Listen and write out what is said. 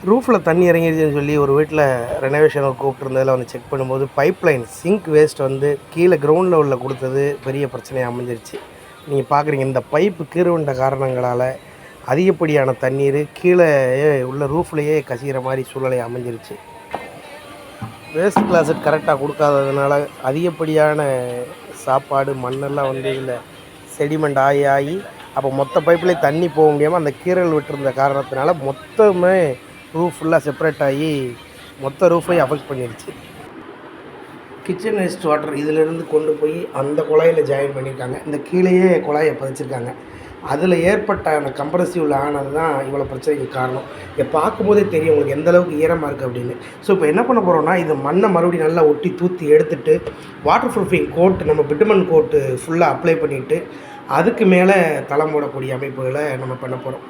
ரூஃபில் தண்ணி இறங்கிடுச்சுன்னு சொல்லி ஒரு வீட்டில் ரெனோவேஷனுக்கு கூப்பிட்டுருந்ததில் வந்து செக் பண்ணும்போது பைப்லைன் சிங்க் வேஸ்ட் வந்து கீழே கிரவுண்ட் லெவலில் கொடுத்தது பெரிய பிரச்சனையாக அமைஞ்சிருச்சு. நீங்கள் பார்க்குறீங்க, இந்த பைப்பு கீறுண்ட காரணங்களால் அதிகப்படியான தண்ணீர் கீழே உள்ள ரூஃப்லேயே கசிகிற மாதிரி சூழ்நிலை அமைஞ்சிருச்சு. வேஸ்ட் கிளாஸட் கரெக்டாக கொடுக்காததுனால அதிகப்படியான சாப்பாடு மண்ணெல்லாம் வந்து இதில் செடிமெண்ட் ஆகி ஆகி அப்போ மொத்த பைப்லேயே தண்ணி போக முடியாமல் அந்த கீறல் விட்டுருந்த காரணத்தினால மொத்தமே ரூஃப் ஃபுல்லாக செப்பரேட் ஆகி மொத்த ரூஃபையும் அஃபெக்ட் பண்ணிடுச்சு. கிச்சன் வேஸ்ட் வாட்டர் இதிலேருந்து கொண்டு போய் அந்த குழாயில் ஜாயின் பண்ணியிருக்காங்க. இந்த கீழேயே குழாயை பதிச்சிருக்காங்க. அதில் ஏற்பட்ட அந்த கம்ப்ரசிவில் ஆனது தான் இவ்வளோ பிரச்சனைக்கு காரணம். இதை பார்க்கும்போதே தெரியும் உங்களுக்கு எந்தளவுக்கு ஈரமாக இருக்குது அப்படின்னு. ஸோ இப்போ என்ன பண்ண போகிறோம்னா, இது மண்ணை மறுபடியும் நல்லா ஒட்டி தூற்றி எடுத்துகிட்டு வாட்டர் ப்ரூஃபிங் கோட் நம்ம பிட்டுமன் கோட்டு ஃபுல்லாக அப்ளை பண்ணிவிட்டு அதுக்கு மேலே தளம் போடக்கூடிய அமைப்புகளை நம்ம பண்ண போகிறோம்.